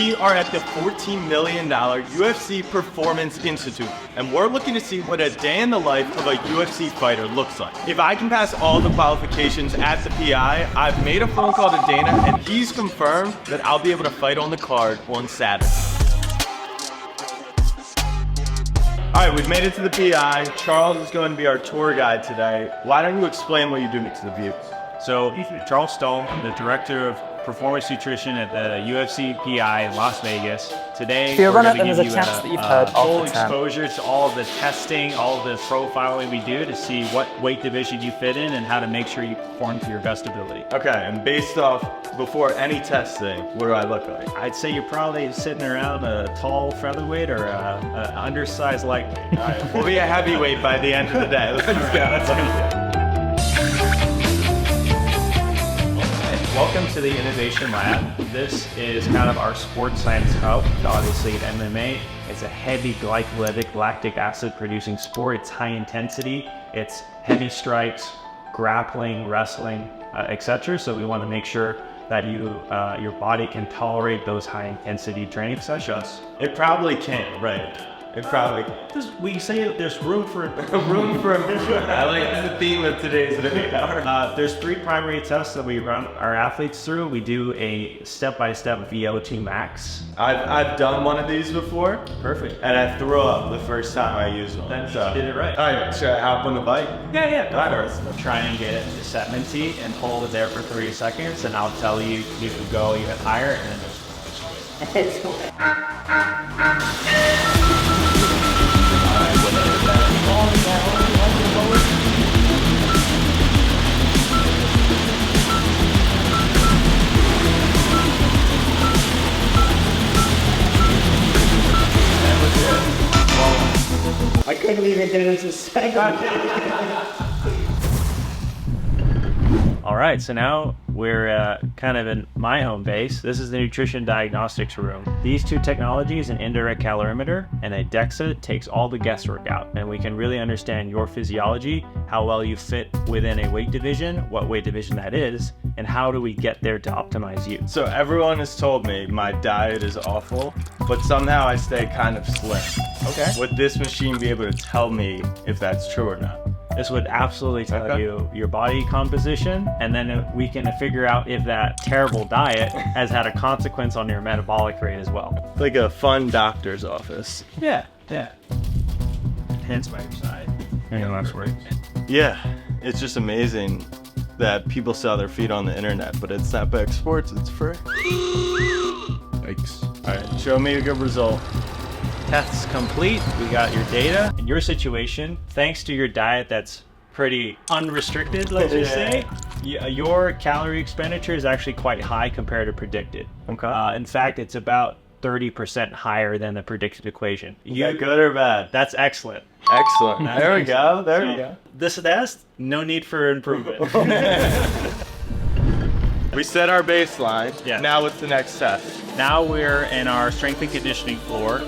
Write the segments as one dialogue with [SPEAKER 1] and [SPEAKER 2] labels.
[SPEAKER 1] We are at the $14 million UFC Performance Institute, and we're looking to see what a day in the life of a UFC fighter looks like. If I can pass all the qualifications at the PI, I've made a phone call to Dana, and he's confirmed that I'll be able to fight on the card on Saturday. All right, we've made it to the PI. Charles is going to be our tour guide today. Why don't you explain what you do to the view?
[SPEAKER 2] So, Charles Stoll, the director of Performance Nutrition at the UFC PI in Las Vegas. Today,
[SPEAKER 3] we're going to
[SPEAKER 2] give
[SPEAKER 3] give
[SPEAKER 2] you
[SPEAKER 3] a that you've heard
[SPEAKER 2] full exposure to all of the testing, all of the profiling we do to see what weight division you fit in and how to make sure you perform to your best ability.
[SPEAKER 1] Okay, and based off, before any testing, what do I look like?
[SPEAKER 2] I'd say you're probably sitting around a tall featherweight or a undersized lightweight.
[SPEAKER 1] All right, we'll be a heavyweight by the end of the day. Let's go.
[SPEAKER 2] Welcome to the Innovation Lab. This is kind of our sports science hub. Obviously at MMA, it's a heavy glycolytic lactic acid producing sport. It's high intensity, it's heavy strikes, grappling, wrestling, etc. So we want to make sure that your body can tolerate those high intensity training sessions.
[SPEAKER 1] It probably can't, right? It probably can't.
[SPEAKER 2] We say there's room for
[SPEAKER 1] improvement. I like the theme of today's video.
[SPEAKER 2] There's 3 primary tests that we run our athletes through. We do a step-by-step VO2 max.
[SPEAKER 1] I've done one of these before.
[SPEAKER 2] Perfect.
[SPEAKER 1] And I threw up the first time I used one.
[SPEAKER 2] Then you did it right.
[SPEAKER 1] All right, should I hop on the bike?
[SPEAKER 2] Yeah. Try and get it to set minty and hold it there for 30 seconds, and I'll tell you you could go even higher, and then
[SPEAKER 3] I couldn't even get into second.
[SPEAKER 2] All right, so now we're kind of in my home base. This is the nutrition diagnostics room. These 2 technologies, an indirect calorimeter and a DEXA, takes all the guesswork out, and we can really understand your physiology, how well you fit within a weight division, what weight division that is, and how do we get there to optimize you.
[SPEAKER 1] So everyone has told me my diet is awful, but somehow I stay kind of slim.
[SPEAKER 2] Okay.
[SPEAKER 1] Would this machine be able to tell me if that's true or not?
[SPEAKER 2] This would absolutely tell you your body composition, and then we can figure out if that terrible diet has had a consequence on your metabolic rate as well.
[SPEAKER 1] Like a fun doctor's office.
[SPEAKER 2] Yeah. Hands by your side. That's right.
[SPEAKER 1] Yeah, it's just amazing that people sell their feet on the internet, but at Snapback Sports, it's free. Yikes. All right, show me a good result.
[SPEAKER 2] Tests complete, we got your data. In your situation, thanks to your diet that's pretty unrestricted, let's just say, your calorie expenditure is actually quite high compared to predicted.
[SPEAKER 1] Okay.
[SPEAKER 2] In fact, it's about 30% higher than the predicted equation.
[SPEAKER 1] Is that good or bad?
[SPEAKER 2] That's excellent.
[SPEAKER 1] Excellent. There we go. There we go.
[SPEAKER 2] This test, no need for improvement.
[SPEAKER 1] We set our baseline.
[SPEAKER 2] Yeah.
[SPEAKER 1] Now what's the next test?
[SPEAKER 2] Now we're in our strength and conditioning floor.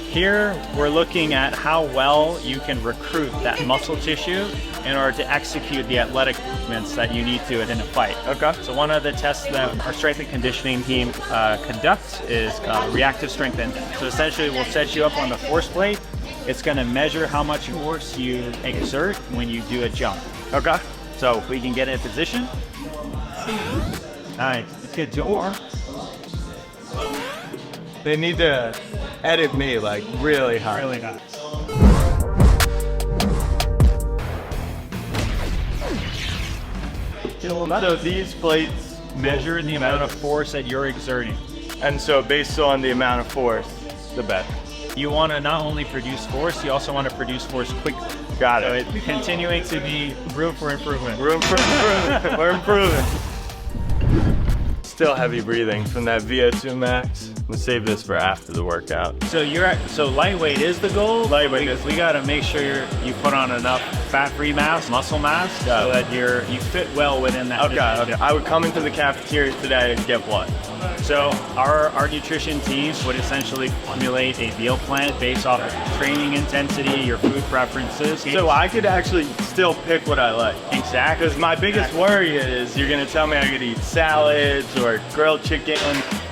[SPEAKER 2] Here, we're looking at how well you can recruit that muscle tissue in order to execute the athletic movements that you need to in a fight.
[SPEAKER 1] Okay.
[SPEAKER 2] So one of the tests that our strength and conditioning team conducts is reactive strength index. So essentially, we'll set you up on the force plate. It's going to measure how much force you exert when you do a jump.
[SPEAKER 1] Okay.
[SPEAKER 2] So if we can get in position. Nice. Good job.
[SPEAKER 1] They need to edit me like really hard.
[SPEAKER 2] Really nice.
[SPEAKER 1] So these plates
[SPEAKER 2] Measure the amount of force that you're exerting.
[SPEAKER 1] and so based on the amount of force, the better.
[SPEAKER 2] You want to not only produce force, you also want to produce force quickly.
[SPEAKER 1] Got
[SPEAKER 2] So
[SPEAKER 1] it.
[SPEAKER 2] it's continuing to be room for improvement.
[SPEAKER 1] Room for improvement. We're improving. Still heavy breathing from that VO2 max. We'll save this for after the workout.
[SPEAKER 2] So lightweight is the goal.
[SPEAKER 1] Lightweight
[SPEAKER 2] We got to make sure you put on enough fat-free mass, muscle mass, so that you fit well within that.
[SPEAKER 1] Okay. I would come into the cafeteria today and get what?
[SPEAKER 2] So our nutrition teams would essentially formulate a meal plan based off of training intensity, your food preferences.
[SPEAKER 1] So I could actually still pick what I like.
[SPEAKER 2] Exactly.
[SPEAKER 1] Because my biggest worry is you're gonna tell me I could eat salads or grilled chicken,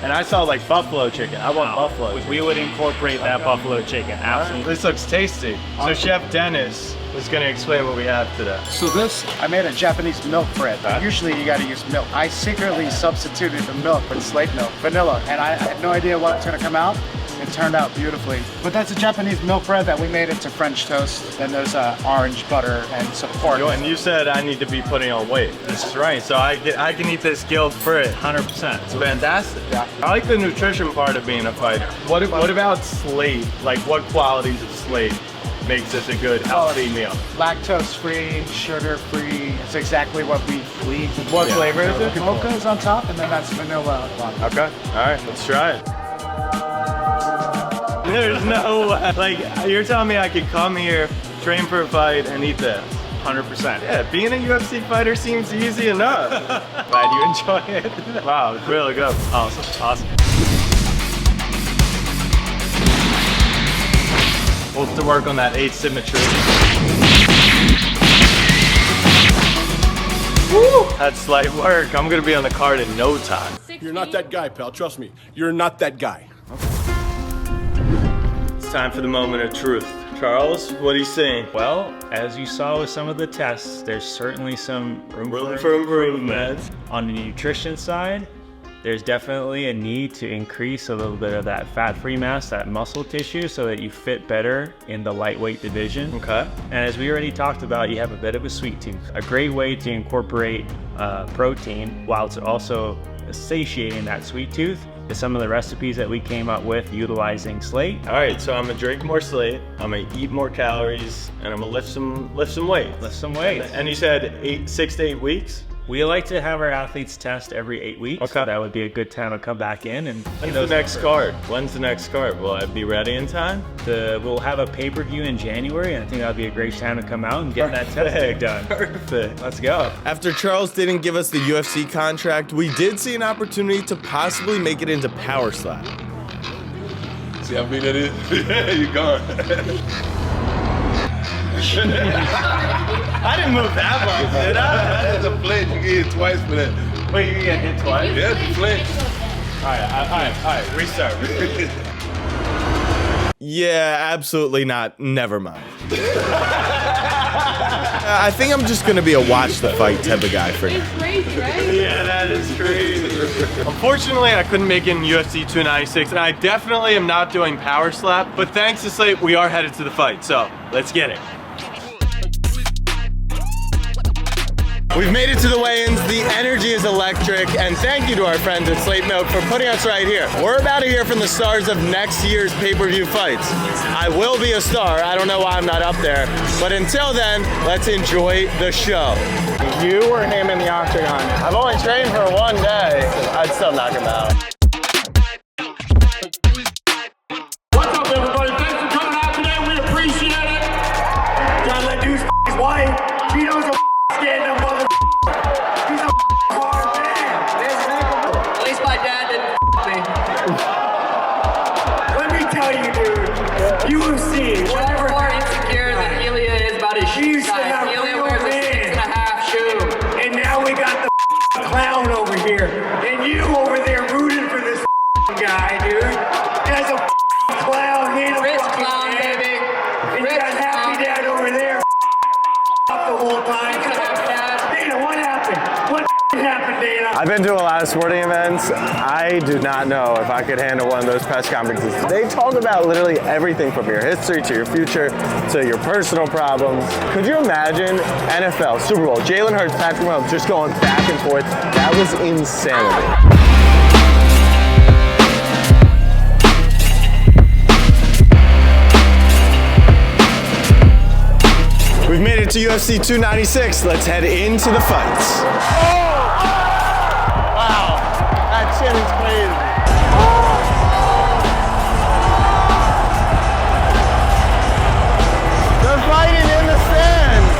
[SPEAKER 1] and I saw like buffalo chicken. I want buffalo.
[SPEAKER 2] We would incorporate that buffalo chicken, absolutely.
[SPEAKER 1] This looks tasty. So Chef Dennis is gonna explain what we have today.
[SPEAKER 3] So this, I made a Japanese milk bread. Usually you gotta use milk. I secretly substituted the milk with slate milk, vanilla, and I had no idea what was gonna come out. It turned out beautifully. But that's a Japanese milk bread that we made into French toast. Then there's orange butter and some pork.
[SPEAKER 1] And you said I need to be putting on weight. That's right. So I can eat this guilt-free.
[SPEAKER 2] 100%.
[SPEAKER 1] It's fantastic.
[SPEAKER 3] Yeah.
[SPEAKER 1] I like the nutrition part of being a fighter. What about slate? Like what qualities of slate makes this a good healthy meal?
[SPEAKER 3] Lactose-free, sugar-free. It's exactly what we eat.
[SPEAKER 1] What flavor is it?
[SPEAKER 3] Mocha is on top, and then that's vanilla.
[SPEAKER 1] Okay. All right. Let's try it. There's no way. Like, you're telling me I could come here, train for a fight, and eat this?
[SPEAKER 2] 100%.
[SPEAKER 1] Yeah, being a UFC fighter seems easy enough. Glad you enjoy it. Wow, it's really good.
[SPEAKER 2] Awesome.
[SPEAKER 1] We'll have to work on that asymmetry. Woo! That's slight work. I'm gonna be on the card in no time.
[SPEAKER 4] You're not that guy, pal. Trust me. You're not that guy.
[SPEAKER 1] It's time for the moment of truth. Charles, what are you saying?
[SPEAKER 2] Well, as you saw with some of the tests, there's certainly some room
[SPEAKER 1] For improvement.
[SPEAKER 2] On the nutrition side, there's definitely a need to increase a little bit of that fat-free mass, that muscle tissue, so that you fit better in the lightweight division.
[SPEAKER 1] Okay.
[SPEAKER 2] And as we already talked about, you have a bit of a sweet tooth. A great way to incorporate protein while it's also satiating that sweet tooth is some of the recipes that we came up with utilizing slate.
[SPEAKER 1] All right, so I'm gonna drink more slate, I'm gonna eat more calories, and I'm gonna lift some weight.
[SPEAKER 2] Lift some weight.
[SPEAKER 1] And you said 6 to 8 weeks?
[SPEAKER 2] We like to have our athletes test every 8 weeks.
[SPEAKER 1] Okay.
[SPEAKER 2] So that would be a good time to come back in and
[SPEAKER 1] When's the next card? When's the next card? Will I be ready in time?
[SPEAKER 2] We'll have a pay-per-view in January, and I think that would be a great time to come out and get that testing done.
[SPEAKER 1] Perfect.
[SPEAKER 2] Let's go.
[SPEAKER 5] After Charles didn't give us the UFC contract, we did see an opportunity to possibly make it into Power Slap.
[SPEAKER 4] See how big that is? You're gone.
[SPEAKER 1] I didn't move that much, did I?
[SPEAKER 4] That's a flinch. You get hit twice for that.
[SPEAKER 1] Wait, you get hit twice?
[SPEAKER 4] Yeah, it's a flinch.
[SPEAKER 1] All right, restart.
[SPEAKER 5] Yeah, absolutely not. Never mind. I think I'm just gonna be a watch the fight type of guy for now.
[SPEAKER 6] It's crazy, right?
[SPEAKER 1] Yeah, that is crazy. Unfortunately, I couldn't make it in UFC 296, and I definitely am not doing Power Slap, but thanks to Slate, we are headed to the fight, so let's get it. We've made it to the weigh-ins. The energy is electric, and thank you to our friends at Slate Milk for putting us right here. We're about to hear from the stars of next year's pay-per-view fights. I will be a star. I don't know why I'm not up there, but until then, let's enjoy the show. You or him in the octagon? I've only trained for one day. I'd still knock him out.
[SPEAKER 7] What's up, everybody? Thanks for coming out today. We appreciate it. Gotta let dude's his wife. She knows a stand-up mother. He's a hard man.
[SPEAKER 8] At least my dad didn't me.
[SPEAKER 7] Let me tell you, dude. UFC.
[SPEAKER 8] Whatever more insecure than Ilya is about his
[SPEAKER 7] She
[SPEAKER 8] shoe
[SPEAKER 7] used to
[SPEAKER 8] size.
[SPEAKER 7] have
[SPEAKER 8] Ilya
[SPEAKER 7] real
[SPEAKER 8] wears a
[SPEAKER 7] men.
[SPEAKER 8] 6.5 shoe.
[SPEAKER 7] And now we got the clown over here. And you over there rooting for this guy, dude. That's a clown. He ain't a
[SPEAKER 8] Rich
[SPEAKER 7] fucking
[SPEAKER 8] clown,
[SPEAKER 7] man.
[SPEAKER 8] baby.
[SPEAKER 7] And you
[SPEAKER 8] Rich
[SPEAKER 7] got Happy
[SPEAKER 8] clown.
[SPEAKER 7] Dad over there up the whole time. Dana, what happened? What happened, Dana?
[SPEAKER 1] I've been to a lot of sporting events. I do not know if I could handle one of those press conferences. They talk about literally everything from your history to your future to your personal problems. Could you imagine NFL, Super Bowl, Jalen Hurts, Patrick Mahomes just going back and forth? That was insanity. We've made it to UFC 296. Let's head into the fights. Wow, that chin is crazy. They're fighting in the stands.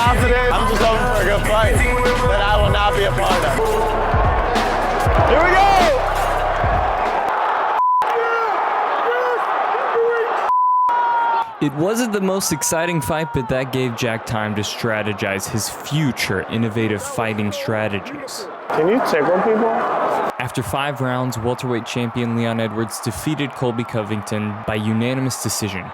[SPEAKER 1] confident. I'm just hoping for a good fight that I will not be a part of. Here we go!
[SPEAKER 6] It wasn't the most exciting fight, but that gave Jack time to strategize his future innovative fighting strategies.
[SPEAKER 1] Can you tickle people?
[SPEAKER 6] After 5 rounds, welterweight champion Leon Edwards defeated Colby Covington by unanimous decision.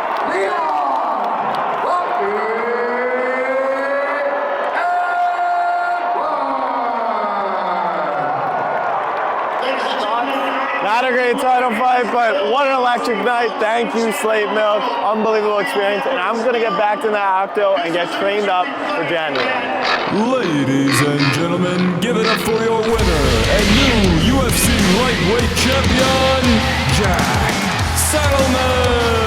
[SPEAKER 1] Not a great title fight, but what an electric night. Thank you, Slate Milk. Unbelievable experience. And I'm going to get back to the octo and get trained up for January.
[SPEAKER 9] Ladies and gentlemen, give it up for your winner and new UFC lightweight champion, Jack Saddleman!